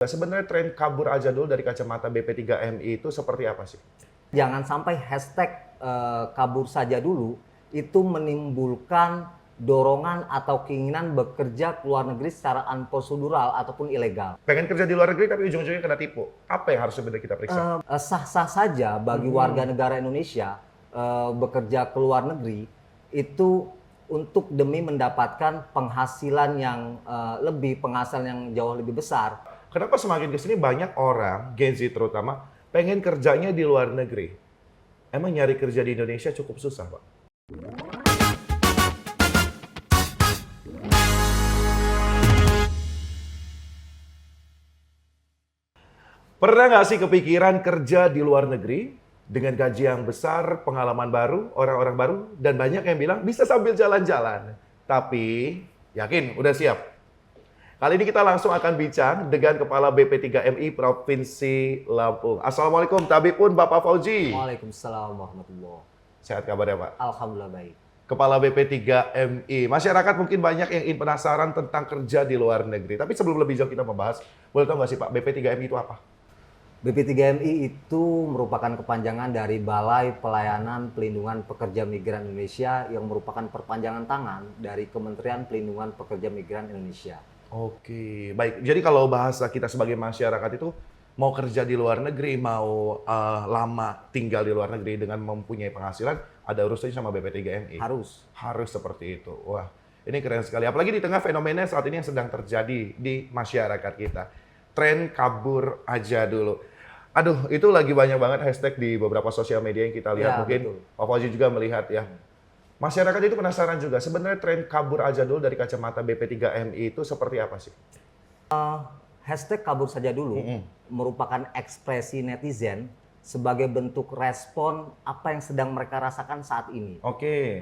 Sebenarnya tren kabur aja dulu dari kacamata BP3MI itu seperti apa sih? Jangan sampai hashtag kabur saja dulu itu menimbulkan dorongan atau keinginan bekerja ke luar negeri secara unprosedural ataupun ilegal. Pengen kerja di luar negeri tapi ujung-ujungnya kena tipu. Apa yang harus sebenarnya kita periksa? Sah-sah saja bagi warga negara Indonesia bekerja ke luar negeri itu untuk demi mendapatkan penghasilan yang penghasilan yang jauh lebih besar. Kenapa semakin kesini banyak orang, Gen Z terutama, pengen kerjanya di luar negeri? Emang nyari kerja di Indonesia cukup susah, Pak? Pernah nggak sih kepikiran kerja di luar negeri dengan gaji yang besar, pengalaman baru, orang-orang baru, dan banyak yang bilang bisa sambil jalan-jalan. Tapi, yakin udah siap? Kali ini kita langsung akan bincang dengan Kepala BP3MI Provinsi Lampung. Assalamualaikum, Tabipun Bapak Fauzi. Waalaikumsalam warahmatullahi. Sehat kabarnya, Pak? Alhamdulillah baik. Kepala BP3MI. Masyarakat mungkin banyak yang ingin penasaran tentang kerja di luar negeri. Tapi sebelum lebih jauh kita membahas, boleh tahu nggak sih Pak, BP3MI itu apa? BP3MI itu merupakan kepanjangan dari Balai Pelayanan Pelindungan Pekerja Migran Indonesia yang merupakan perpanjangan tangan dari Kementerian Pelindungan Pekerja Migran Indonesia. Oke, baik. Jadi kalau bahasa kita sebagai masyarakat itu mau kerja di luar negeri, mau lama tinggal di luar negeri dengan mempunyai penghasilan, ada urusannya sama BP3MI. Harus seperti itu. Wah, ini keren sekali. Apalagi di tengah fenomena saat ini yang sedang terjadi di masyarakat kita. Tren kabur aja dulu. Aduh, itu lagi banyak banget hashtag di beberapa sosial media yang kita lihat. Ya, mungkin betul. Pak Fauzi juga melihat ya. Masyarakat itu penasaran juga, sebenarnya tren kabur aja dulu dari kacamata BP3MI itu seperti apa sih? Hashtag kabur saja dulu merupakan ekspresi netizen sebagai bentuk respon apa yang sedang mereka rasakan saat ini. Oke.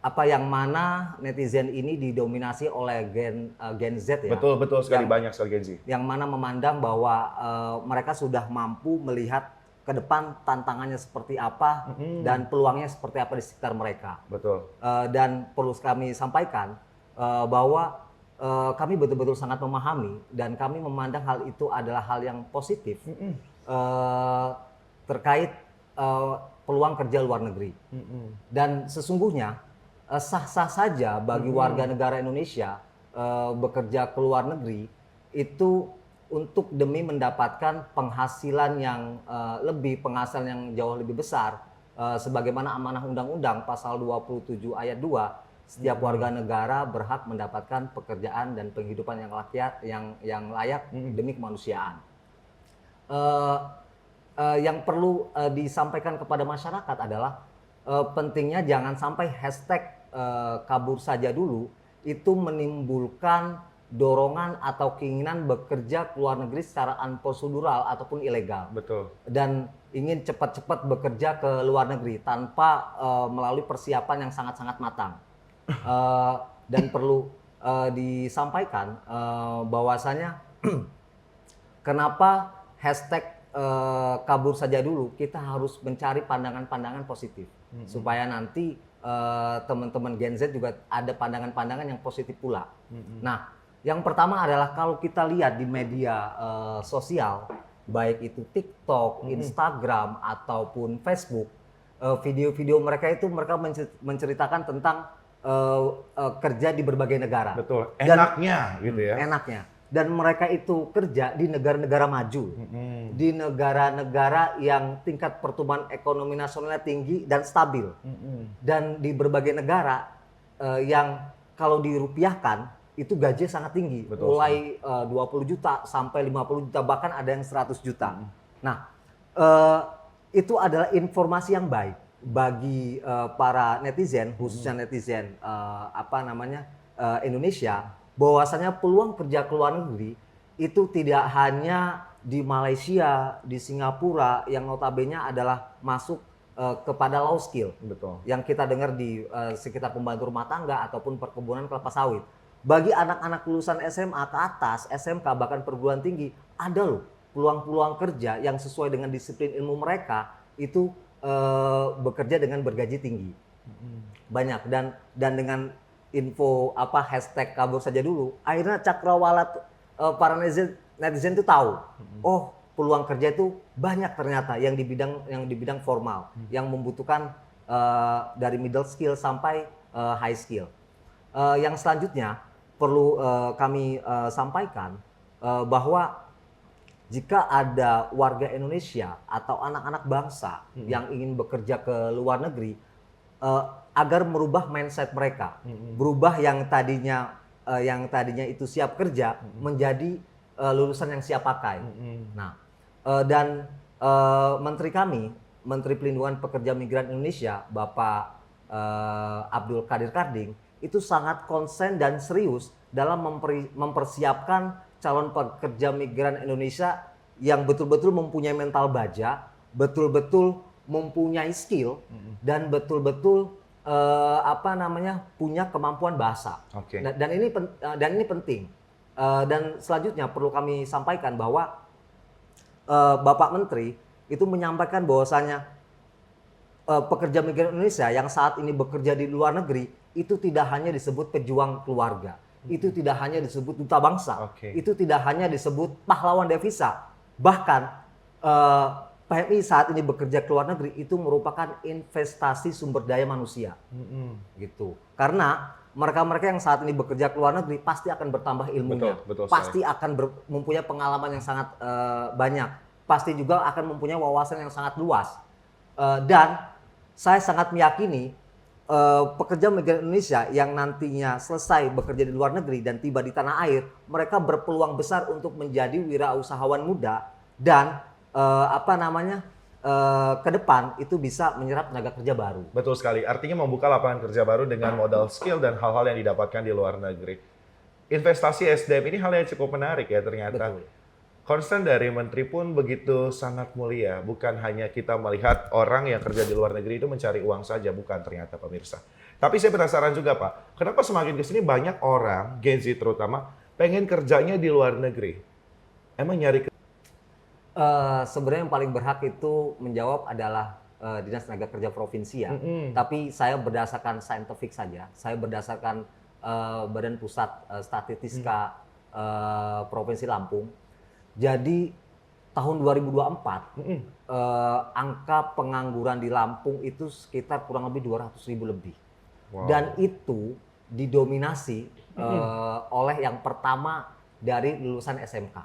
Apa yang mana netizen ini didominasi oleh Gen Z ya. Betul sekali, banyak sekali Gen Z. Yang mana memandang bahwa mereka sudah mampu melihat ke depan tantangannya seperti apa dan peluangnya seperti apa di sekitar mereka. Betul. Dan perlu kami sampaikan bahwa kami betul-betul sangat memahami dan kami memandang hal itu adalah hal yang positif terkait peluang kerja luar negeri. Dan sesungguhnya sah-sah saja bagi warga negara Indonesia bekerja ke luar negeri itu untuk demi mendapatkan penghasilan yang penghasilan yang jauh lebih besar sebagaimana amanah undang-undang pasal 27 ayat 2, setiap warga negara berhak mendapatkan pekerjaan dan penghidupan yang layak demi kemanusiaan. Yang perlu disampaikan kepada masyarakat adalah pentingnya jangan sampai hashtag kabur saja dulu itu menimbulkan dorongan atau keinginan bekerja ke luar negeri secara unprosedural ataupun ilegal. Betul. Dan ingin cepat-cepat bekerja ke luar negeri tanpa melalui persiapan yang sangat-sangat matang. Dan perlu disampaikan bahwasanya kenapa hashtag kabur saja dulu, kita harus mencari pandangan-pandangan positif supaya nanti teman-teman Gen Z juga ada pandangan-pandangan yang positif pula. Nah, yang pertama adalah kalau kita lihat di media sosial, baik itu TikTok, Instagram, ataupun Facebook, video-video mereka menceritakan tentang kerja di berbagai negara. Betul, enaknya gitu ya. Enaknya. Dan mereka itu kerja di negara-negara maju, di negara-negara yang tingkat pertumbuhan ekonomi nasionalnya tinggi dan stabil. Dan di berbagai negara yang kalau dirupiahkan, itu gaji sangat tinggi, mulai 20 juta sampai 50 juta, bahkan ada yang 100 juta. Nah, itu adalah informasi yang baik bagi para netizen, khususnya netizen Indonesia, bahwasanya peluang kerja ke luar negeri itu tidak hanya di Malaysia, di Singapura, yang notabene adalah masuk kepada low skill. Betul. Yang kita dengar di sekitar pembantu rumah tangga ataupun perkebunan kelapa sawit. Bagi anak-anak lulusan SMA ke atas, SMK, bahkan perguruan tinggi, ada loh peluang-peluang kerja yang sesuai dengan disiplin ilmu mereka itu bekerja dengan bergaji tinggi. Banyak dan dengan info hashtag kabur saja dulu, akhirnya cakrawala para netizen itu tahu, oh peluang kerja itu banyak ternyata yang di bidang formal, yang membutuhkan dari middle skill sampai high skill. Yang selanjutnya perlu kami sampaikan bahwa jika ada warga Indonesia atau anak-anak bangsa yang ingin bekerja ke luar negeri, agar merubah mindset mereka, berubah yang tadinya itu siap kerja menjadi lulusan yang siap pakai. Nah, dan menteri kami, Menteri Pelindungan Pekerja Migran Indonesia, Bapak Abdul Qadir Karding, itu sangat konsen dan serius dalam mempersiapkan calon pekerja migran Indonesia yang betul-betul mempunyai mental baja, betul-betul mempunyai skill, dan betul-betul punya kemampuan bahasa. Oke. Dan ini penting. Dan selanjutnya perlu kami sampaikan bahwa Bapak Menteri itu menyampaikan bahwasanya pekerja migran Indonesia yang saat ini bekerja di luar negeri itu tidak hanya disebut pejuang keluarga, itu tidak hanya disebut duta bangsa, itu tidak hanya disebut pahlawan devisa, bahkan PMI saat ini bekerja ke luar negeri itu merupakan investasi sumber daya manusia, gitu. Karena mereka-mereka yang saat ini bekerja ke luar negeri pasti akan bertambah ilmunya, pasti akan mempunyai pengalaman yang sangat banyak, pasti juga akan mempunyai wawasan yang sangat luas, dan saya sangat meyakini pekerja migran Indonesia yang nantinya selesai bekerja di luar negeri dan tiba di tanah air, mereka berpeluang besar untuk menjadi wirausahawan muda dan ke depan itu bisa menyerap tenaga kerja baru. Betul sekali. Artinya membuka lapangan kerja baru dengan modal skill dan hal-hal yang didapatkan di luar negeri. Investasi SDM ini hal yang cukup menarik ya ternyata. Betul. Concern dari Menteri pun begitu sangat mulia. Bukan hanya kita melihat orang yang kerja di luar negeri itu mencari uang saja, bukan ternyata pemirsa. Tapi saya penasaran juga Pak, kenapa semakin kesini banyak orang, Gen Z terutama, pengen kerjanya di luar negeri? Emang nyari sebenarnya yang paling berhak itu menjawab adalah Dinas Tenaga Kerja Provinsi ya. Tapi saya berdasarkan saintifik saja. Saya berdasarkan Badan Pusat Statistika Provinsi Lampung. Jadi tahun 2024 angka pengangguran di Lampung itu sekitar kurang lebih 200.000 lebih. Wow. Dan itu didominasi oleh yang pertama dari lulusan SMK,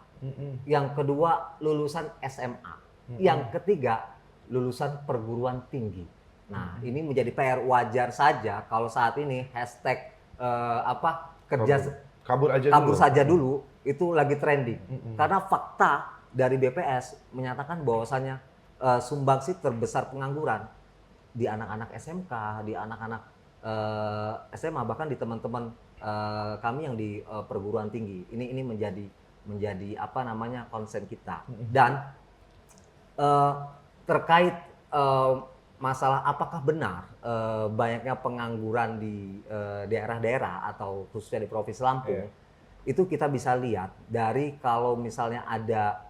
yang kedua lulusan SMA, yang ketiga lulusan perguruan tinggi. Nah, ini menjadi PR. Wajar saja kalau saat ini hashtag kabur saja dulu itu lagi trending. Karena fakta dari BPS menyatakan bahwasannya sumbangsi terbesar pengangguran di anak-anak SMK, di anak-anak SMA, bahkan di teman-teman kami yang di perguruan tinggi. Ini menjadi konsen kita. Dan terkait masalah apakah benar banyaknya pengangguran di daerah-daerah atau khususnya di Provinsi Lampung, itu kita bisa lihat dari kalau misalnya ada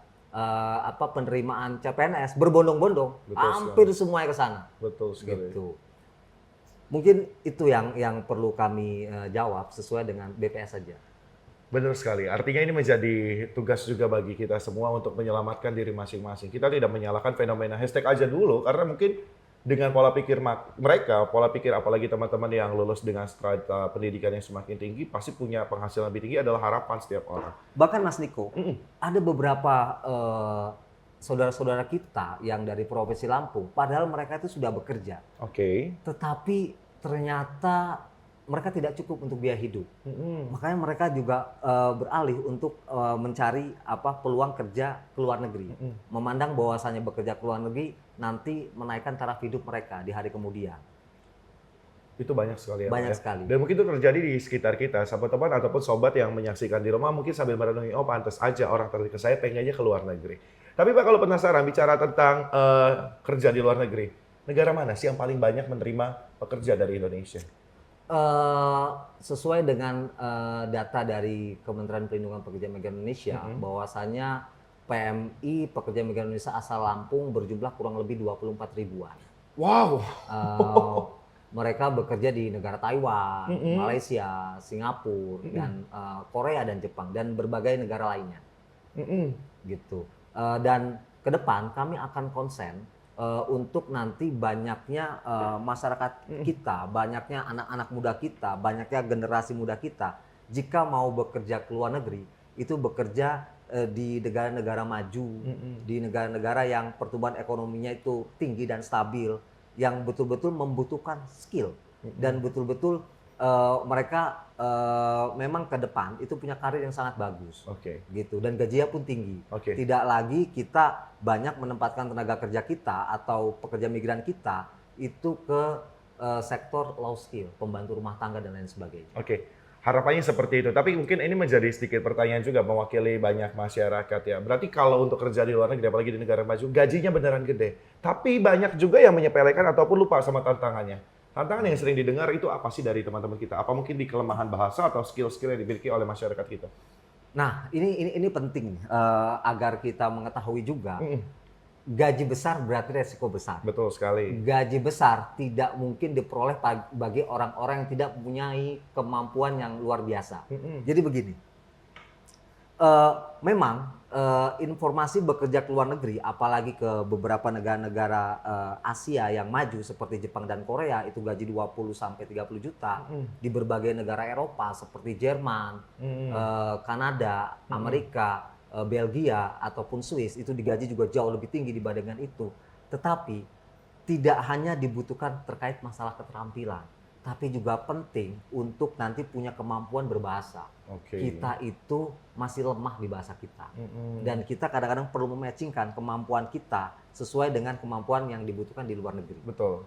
penerimaan CPNS berbondong-bondong, hampir semua ke sana. Betul sekali. Gitu. Mungkin itu yang perlu kami jawab sesuai dengan BPS saja. Benar sekali. Artinya ini menjadi tugas juga bagi kita semua untuk menyelamatkan diri masing-masing. Kita tidak menyalahkan fenomena hashtag aja dulu, karena mungkin dengan pola pikir mereka, pola pikir apalagi teman-teman yang lulus dengan strata pendidikan yang semakin tinggi, pasti punya penghasilan lebih tinggi adalah harapan setiap orang. Bahkan Mas Niko, ada beberapa saudara-saudara kita yang dari Provinsi Lampung, padahal mereka itu sudah bekerja. Tetapi ternyata mereka tidak cukup untuk biaya hidup. Makanya mereka juga beralih untuk mencari peluang kerja ke luar negeri. Memandang bahwasannya bekerja ke luar negeri nanti menaikkan taraf hidup mereka di hari kemudian. Itu banyak sekali ya. Banyak sekali. Dan mungkin itu terjadi di sekitar kita, sahabat teman ataupun sobat yang menyaksikan di rumah mungkin sambil merenungi, oh pantas aja orang terdekat saya pengennya ke luar negeri. Tapi Pak, kalau penasaran bicara tentang kerja di luar negeri, negara mana sih yang paling banyak menerima pekerja dari Indonesia? Sesuai dengan data dari Kementerian Pelindungan Pekerja Migran Indonesia, bahwasannya PMI Pekerja Migran Indonesia asal Lampung berjumlah kurang lebih 24 ribuan. Wow. mereka bekerja di negara Taiwan, Malaysia, Singapura, dan Korea dan Jepang dan berbagai negara lainnya. Gitu. Dan ke depan kami akan konsen untuk nanti banyaknya masyarakat kita, banyaknya anak-anak muda kita, banyaknya generasi muda kita, jika mau bekerja ke luar negeri, itu bekerja di negara-negara maju, di negara-negara yang pertumbuhan ekonominya itu tinggi dan stabil, yang betul-betul membutuhkan skill dan betul-betul mereka memang ke depan itu punya karir yang sangat bagus, gitu, dan gajinya pun tinggi. Tidak lagi kita banyak menempatkan tenaga kerja kita atau pekerja migran kita itu ke sektor low skill, pembantu rumah tangga dan lain sebagainya. Harapannya seperti itu, tapi mungkin ini menjadi sedikit pertanyaan juga mewakili banyak masyarakat ya. Berarti kalau untuk kerja di luar negeri, apalagi di negara maju, gajinya beneran gede. Tapi banyak juga yang menyepelekan ataupun lupa sama tantangannya. Tantangan yang sering didengar itu apa sih dari teman-teman kita? Apa mungkin di kelemahan bahasa atau skill-skill yang dimiliki oleh masyarakat kita? Nah, ini penting agar kita mengetahui juga. Gaji besar berarti resiko besar. Betul sekali. Gaji besar tidak mungkin diperoleh bagi orang-orang yang tidak mempunyai kemampuan yang luar biasa. Jadi begini, memang informasi bekerja ke luar negeri, apalagi ke beberapa negara-negara Asia yang maju seperti Jepang dan Korea, itu gaji 20-30 juta. Di berbagai negara Eropa seperti Jerman, Kanada, Amerika, Belgia ataupun Swiss itu digaji juga jauh lebih tinggi dibandingkan itu. Tetapi tidak hanya dibutuhkan terkait masalah keterampilan, tapi juga penting untuk nanti punya kemampuan berbahasa. Kita itu masih lemah di bahasa kita. Dan kita kadang-kadang perlu mematchingkan kemampuan kita sesuai dengan kemampuan yang dibutuhkan di luar negeri. Betul.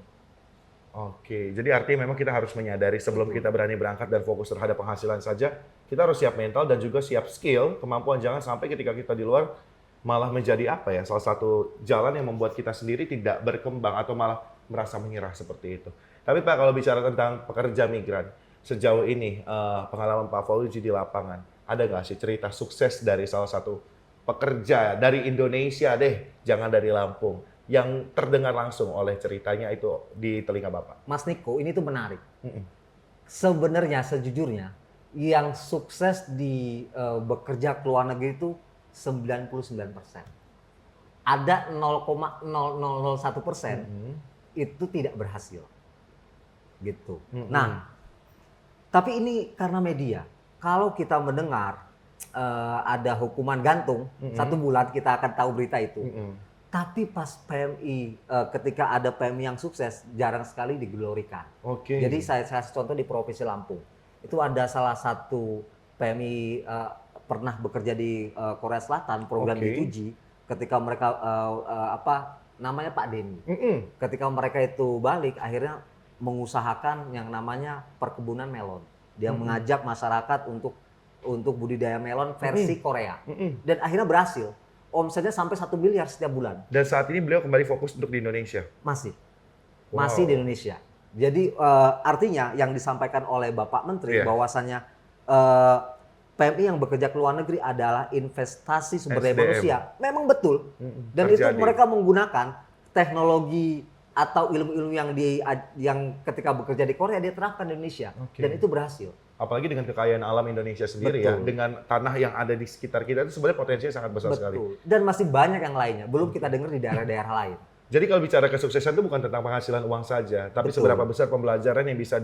Jadi artinya memang kita harus menyadari sebelum kita berani berangkat dan fokus terhadap penghasilan saja, kita harus siap mental dan juga siap skill, kemampuan. Jangan sampai ketika kita di luar malah menjadi salah satu jalan yang membuat kita sendiri tidak berkembang atau malah merasa menyerah seperti itu. Tapi Pak, kalau bicara tentang pekerja migran, sejauh ini pengalaman Pak Fauzi di lapangan, ada nggak sih cerita sukses dari salah satu pekerja dari Indonesia deh, jangan dari Lampung, yang terdengar langsung oleh ceritanya itu di telinga Bapak? Mas Niko, ini tuh menarik. Sebenarnya, sejujurnya, yang sukses di bekerja ke luar negeri itu 99%. Ada 0,0001% itu tidak berhasil. Gitu. Nah, tapi ini karena media. Kalau kita mendengar ada hukuman gantung, 1 bulan kita akan tahu berita itu. Tapi pas PMI, ketika ada PMI yang sukses, jarang sekali digelorikan. Jadi saya kasih contoh di Provinsi Lampung. Itu ada salah satu PMI pernah bekerja di Korea Selatan, program B2G, ketika mereka namanya Pak Denny. Ketika mereka itu balik, akhirnya mengusahakan yang namanya perkebunan melon. Dia mengajak masyarakat untuk budidaya melon versi Korea. Dan akhirnya berhasil. Omsetnya sampai 1 miliar setiap bulan. Dan saat ini beliau kembali fokus untuk di Indonesia? Masih di Indonesia. Jadi artinya yang disampaikan oleh Bapak Menteri bahwasannya PMI yang bekerja ke luar negeri adalah investasi sumber daya manusia. Memang betul. Dan itu mereka menggunakan teknologi atau ilmu-ilmu yang ketika bekerja di Korea dia terapkan di Indonesia. Dan itu berhasil. Apalagi dengan kekayaan alam Indonesia sendiri ya, dengan tanah yang ada di sekitar kita itu sebenarnya potensinya sangat besar sekali. Dan masih banyak yang lainnya, belum kita dengar di daerah-daerah lain. Jadi kalau bicara kesuksesan itu bukan tentang penghasilan uang saja, tapi seberapa besar pembelajaran yang bisa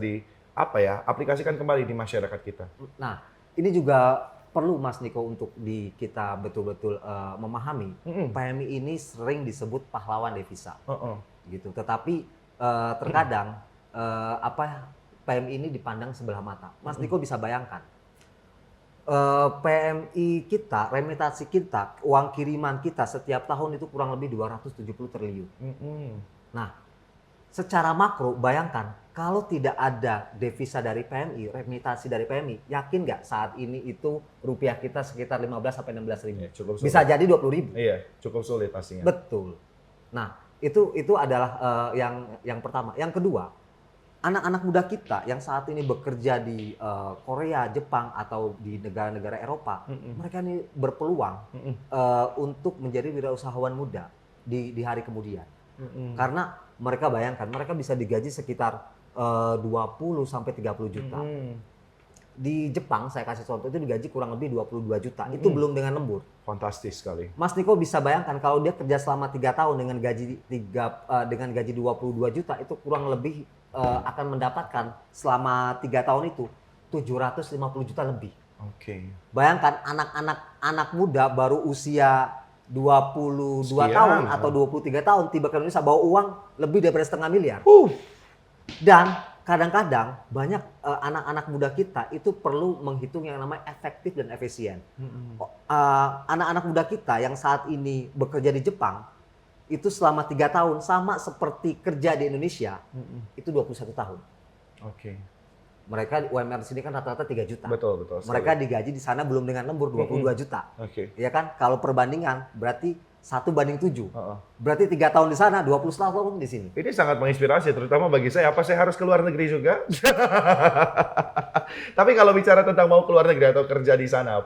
aplikasikan kembali di masyarakat kita. Nah, ini juga perlu Mas Niko untuk kita betul-betul memahami. PMI ini sering disebut pahlawan devisa. Gitu. Tetapi terkadang PMI ini dipandang sebelah mata. Mas Niko bisa bayangkan, PMI kita, remitasi kita, uang kiriman kita setiap tahun itu kurang lebih 270 triliun. Nah, secara makro bayangkan, kalau tidak ada devisa dari PMI, remitasi dari PMI, yakin nggak saat ini itu rupiah kita sekitar 15-16 ribu? Bisa jadi 20 ribu. Iya, cukup sulit pastinya. Betul. Nah, itu adalah yang pertama. Yang kedua, anak-anak muda kita yang saat ini bekerja di Korea, Jepang, atau di negara-negara Eropa, mereka ini berpeluang untuk menjadi wirausahawan muda di hari kemudian. Karena mereka bayangkan, mereka bisa digaji sekitar 20 sampai 30 juta. Di Jepang saya kasih contoh itu digaji kurang lebih 22 juta. Itu belum dengan lembur. Fantastis sekali. Mas Niko bisa bayangkan kalau dia kerja selama 3 tahun dengan gaji 22 juta itu kurang lebih akan mendapatkan selama 3 tahun itu 750 juta lebih. Oke. Bayangkan anak muda baru usia 22 tahun atau 23 tahun tiba ke Indonesia bawa uang lebih daripada setengah miliar. Dan kadang-kadang banyak anak-anak muda kita itu perlu menghitung yang namanya efektif dan efisien. Anak-anak muda kita yang saat ini bekerja di Jepang itu selama 3 tahun sama seperti kerja di Indonesia itu 21 tahun. Oke. Mereka UMR di sini kan rata-rata 3 juta. Betul. Mereka digaji di sana belum dengan lembur 22 juta. Oke. Ya kan? Kalau perbandingan berarti 1:7. Berarti 3 tahun di sana, 20 tahun di sini. Ini sangat menginspirasi, terutama bagi saya. Apa saya harus keluar negeri juga? Tapi kalau bicara tentang mau keluar negeri atau kerja di sana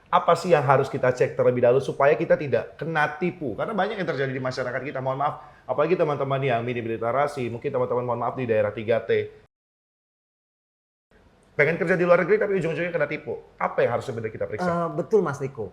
apa sih yang harus kita cek terlebih dahulu supaya kita tidak kena tipu? Karena banyak yang terjadi di masyarakat kita. Mohon maaf, apalagi teman-teman yang minim literasi, mungkin teman-teman mohon maaf di daerah 3T. Pengen kerja di luar negeri tapi ujung-ujungnya kena tipu. Apa yang harus sebenarnya kita periksa? Betul Mas Niko.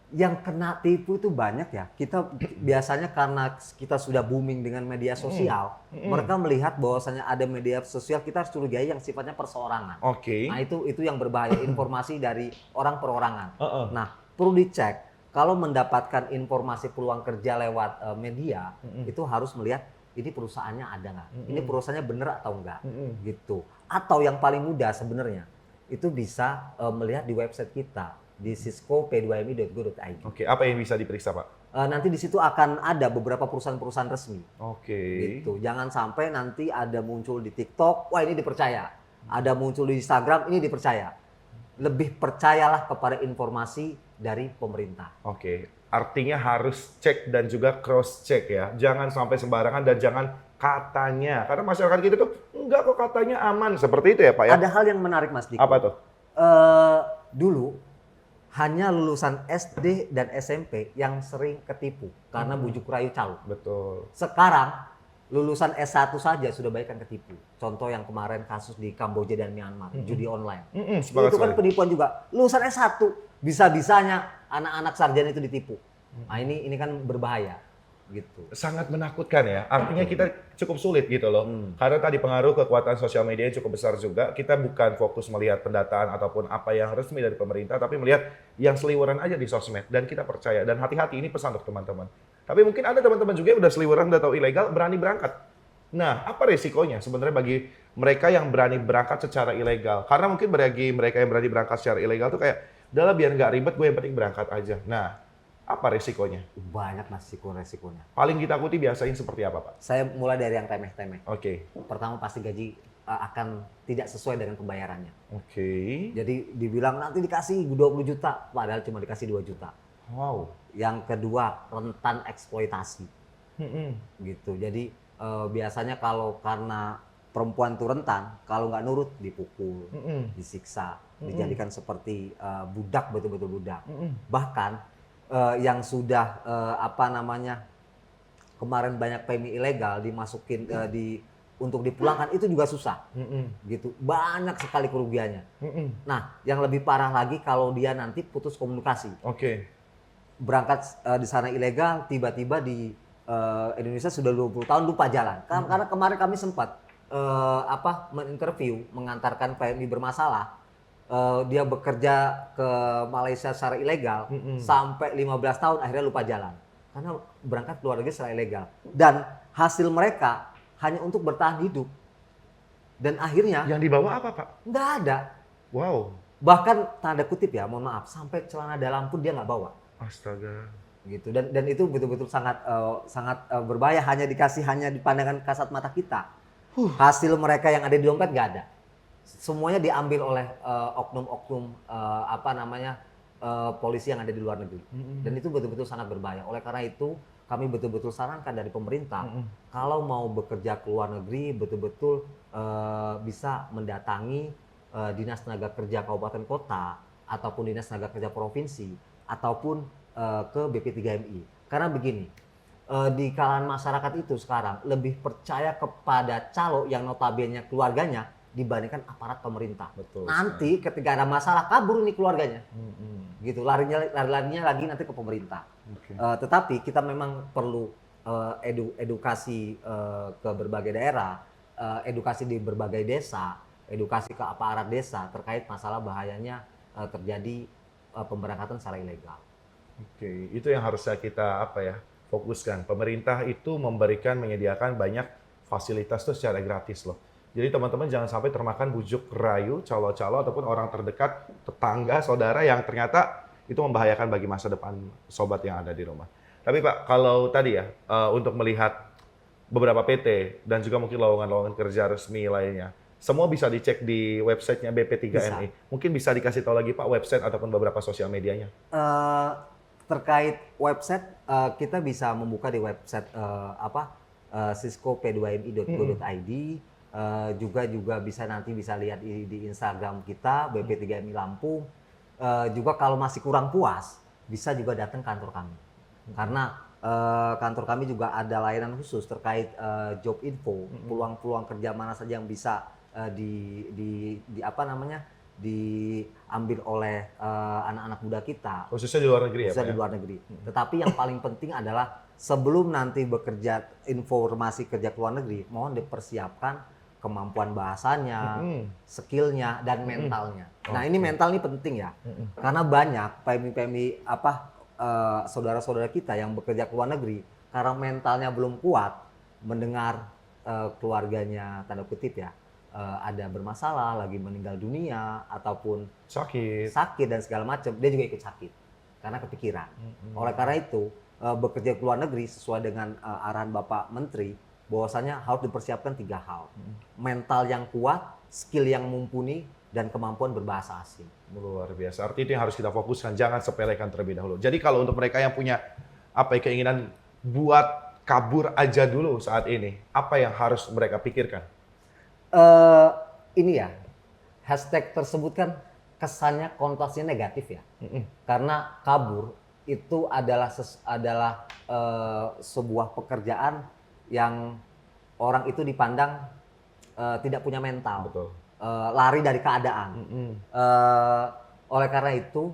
Yang kena tipu itu banyak ya. Kita biasanya karena kita sudah booming dengan media sosial, mereka melihat bahwasanya ada media sosial kita harus curigai yang sifatnya perseorangan. Oke. Nah itu yang berbahaya, informasi dari orang perorangan. Nah perlu dicek kalau mendapatkan informasi peluang kerja lewat media itu harus melihat ini perusahaannya ada nggak, ini perusahaannya bener atau enggak, gitu. Atau yang paling mudah sebenarnya itu bisa melihat di website kita di cisco.p2mi.go.id. Oke, apa yang bisa diperiksa, Pak? Nanti di situ akan ada beberapa perusahaan-perusahaan resmi. Oke. Gitu. Jangan sampai nanti ada muncul di TikTok, wah ini dipercaya. Ada muncul di Instagram, ini dipercaya. Lebih percayalah kepada informasi dari pemerintah. Oke. Artinya harus cek dan juga cross check ya. Jangan sampai sembarangan dan jangan katanya. Karena masyarakat kita tuh enggak kok katanya aman. Seperti itu ya Pak ya? Ada hal yang menarik Mas Diko. Apa tuh? Dulu hanya lulusan SD dan SMP yang sering ketipu karena bujuk rayu calo. Betul. Sekarang lulusan S1 saja sudah banyak yang ketipu. Contoh yang kemarin kasus di Kamboja dan Myanmar, judi online. Itu kan penipuan juga. Lulusan S1 bisa-bisanya anak-anak sarjana itu ditipu. Nah ini kan berbahaya gitu. Sangat menakutkan ya. Artinya kita cukup sulit gitu loh. Karena tadi pengaruh kekuatan sosial media yang cukup besar juga. Kita bukan fokus melihat pendataan ataupun apa yang resmi dari pemerintah, tapi melihat yang seliweran aja di sosmed dan kita percaya. Dan hati-hati, ini pesan untuk teman-teman. Tapi mungkin ada teman-teman juga yang udah seliweran, udah tahu ilegal, berani berangkat. Nah, apa resikonya sebenarnya bagi mereka yang berani berangkat secara ilegal? Karena mungkin bagi mereka yang berani berangkat secara ilegal tuh kayak, udahlah biar nggak ribet, gue yang penting berangkat aja. Nah, apa resikonya? Banyak Mas resikonya. Paling ditakuti biasanya seperti apa, Pak? Saya mulai dari yang temeh-temeh. Oke. Pertama pasti gaji akan tidak sesuai dengan pembayarannya. Oke. Jadi dibilang nanti dikasih 20 juta, padahal cuma dikasih 2 juta. Wow. Yang kedua, rentan eksploitasi. Gitu. Jadi biasanya kalau karena perempuan itu rentan, kalau nggak nurut dipukul, disiksa, dijadikan seperti budak, betul-betul budak. Bahkan yang sudah kemarin banyak PMI ilegal dimasukin untuk dipulangkan itu juga susah, gitu. Banyak sekali kerugiannya. Nah, yang lebih parah lagi kalau dia nanti putus komunikasi. Oke. Berangkat di sana ilegal, tiba-tiba di Indonesia sudah 20 tahun lupa jalan. Karena kemarin kami sempat mengantarkan PMI bermasalah. Dia bekerja ke Malaysia secara ilegal sampai 15 tahun akhirnya lupa jalan karena berangkat keluar negeri secara ilegal dan hasil mereka hanya untuk bertahan hidup dan akhirnya yang dibawa apa Pak? Nggak ada. Wow. Bahkan tanda kutip ya, mohon maaf, sampai celana dalam pun dia nggak bawa. Astaga. Gitu dan itu betul-betul sangat berbahaya, hanya dipandangkan kasat mata kita. Hasil mereka yang ada di dompet nggak ada. Semuanya diambil oleh oknum-oknum polisi yang ada di luar negeri. Dan itu betul-betul sangat berbahaya. Oleh karena itu kami betul-betul sarankan dari pemerintah kalau mau bekerja ke luar negeri betul-betul bisa mendatangi Dinas Tenaga Kerja Kabupaten Kota ataupun Dinas Tenaga Kerja Provinsi ataupun ke BP3MI. Karena begini, di kalangan masyarakat itu sekarang lebih percaya kepada calo yang notabene keluarganya dibandingkan aparat pemerintah. Betul. Nanti ketika ada masalah kabur nih keluarganya, gitu larinya lagi nanti ke pemerintah. Okay. Tetapi kita memang perlu edukasi ke berbagai daerah, edukasi di berbagai desa, edukasi ke aparat desa terkait masalah bahayanya terjadi pemberangkatan secara ilegal. Oke, itu yang harusnya kita fokuskan. Pemerintah itu menyediakan banyak fasilitas tuh secara gratis loh. Jadi teman-teman jangan sampai termakan bujuk rayu calo-calo ataupun orang terdekat, tetangga, saudara yang ternyata itu membahayakan bagi masa depan sobat yang ada di rumah. Tapi Pak, kalau tadi ya untuk melihat beberapa PT dan juga mungkin lowongan-lowongan kerja resmi lainnya, semua bisa dicek di websitenya BP3MI. Mungkin bisa dikasih tahu lagi Pak website ataupun beberapa sosial medianya. Terkait website, kita bisa membuka di website siskop2mi.go.id. Juga bisa nanti bisa lihat di Instagram kita BP3MI Lampung. Juga kalau masih kurang puas, bisa juga datang kantor kami. Karena kantor kami juga ada layanan khusus terkait job info, peluang-peluang kerja mana saja yang bisa diambil oleh anak-anak muda kita. Khususnya di luar negeri ya Pak? Di luar negeri. Tetapi yang paling penting adalah sebelum nanti bekerja informasi kerja ke luar negeri, mohon dipersiapkan kemampuan bahasanya, skillnya, dan mentalnya. Nah ini mental ini penting ya, karena banyak PMI saudara-saudara kita yang bekerja ke luar negeri, karena mentalnya belum kuat, mendengar keluarganya tanda kutip ya, ada bermasalah, lagi meninggal dunia ataupun sakit dan segala macam, dia juga ikut sakit karena kepikiran. Oleh karena itu bekerja ke luar negeri sesuai dengan arahan Bapak Menteri, bahwasanya harus dipersiapkan 3 hal: mental yang kuat, skill yang mumpuni, dan kemampuan berbahasa asing. Luar biasa. Artinya itu yang harus kita fokuskan, jangan sepelekan terlebih dahulu. Jadi kalau untuk mereka yang punya keinginan buat kabur aja dulu saat ini, apa yang harus mereka pikirkan? Ini ya, hashtag tersebut kan kesannya konotasinya negatif ya. Karena kabur itu adalah sebuah pekerjaan yang orang itu dipandang tidak punya mental. Betul. Lari dari keadaan. Oleh karena itu,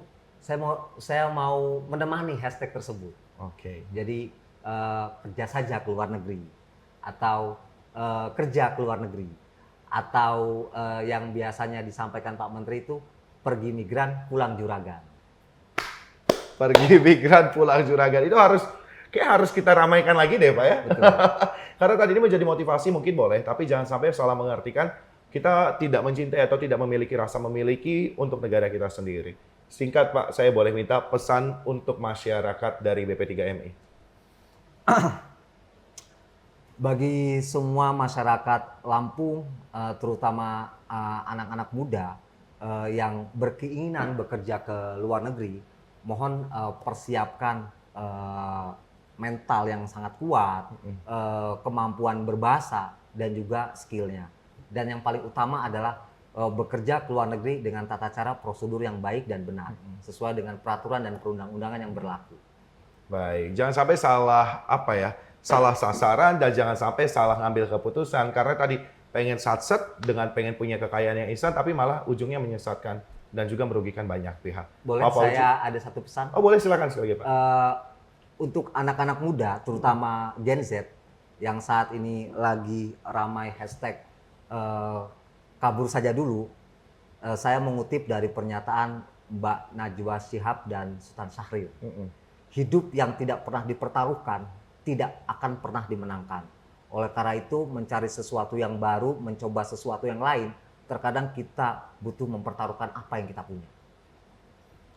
saya mau menemani hashtag tersebut. Oke. Jadi kerja saja ke luar negeri, atau kerja ke luar negeri, atau yang biasanya disampaikan Pak Menteri itu pergi migran pulang juragan. Pergi migran pulang juragan itu harus kita ramaikan lagi deh Pak ya. Betul. Karena tadi ini menjadi motivasi mungkin boleh, tapi jangan sampai salah mengartikan kita tidak mencintai atau tidak memiliki rasa memiliki untuk negara kita sendiri. Singkat Pak, saya boleh minta pesan untuk masyarakat dari BP3MI. Bagi semua masyarakat Lampung, terutama anak-anak muda yang berkeinginan bekerja ke luar negeri, mohon persiapkan mental yang sangat kuat, kemampuan berbahasa, dan juga skillnya. Dan yang paling utama adalah bekerja ke luar negeri dengan tata cara prosedur yang baik dan benar, sesuai dengan peraturan dan perundang-undangan yang berlaku. Baik, jangan sampai salah sasaran dan jangan sampai salah ngambil keputusan karena tadi pengen satset dengan pengen punya kekayaan yang instan tapi malah ujungnya menyesatkan dan juga merugikan banyak pihak. Boleh saya ada satu pesan? Oh boleh, silakan sekali lagi Pak. Untuk anak-anak muda, terutama Gen Z yang saat ini lagi ramai hashtag kabur saja dulu, saya mengutip dari pernyataan Mbak Najwa Shihab dan Sultan Syahrir. Hidup yang tidak pernah dipertaruhkan tidak akan pernah dimenangkan. Oleh karena itu, mencari sesuatu yang baru, mencoba sesuatu yang lain, terkadang kita butuh mempertaruhkan apa yang kita punya.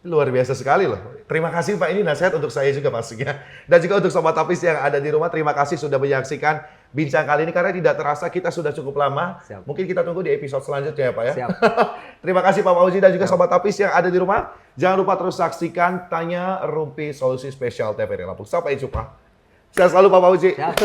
Luar biasa sekali loh. Terima kasih Pak, ini nasihat untuk saya juga pastinya. Dan juga untuk Sobat Hafiz yang ada di rumah, terima kasih sudah menyaksikan bincang kali ini. Karena tidak terasa kita sudah cukup lama. Siap. Mungkin kita tunggu di episode selanjutnya ya Pak ya. Siap. Terima kasih Pak Fauzi dan juga Sobat Hafiz yang ada di rumah. Jangan lupa terus saksikan Tanya Rumpi Solusi Spesial TVRI Lampung. Sampai jumpa. Sehat selalu Pak Fauzi. Siap.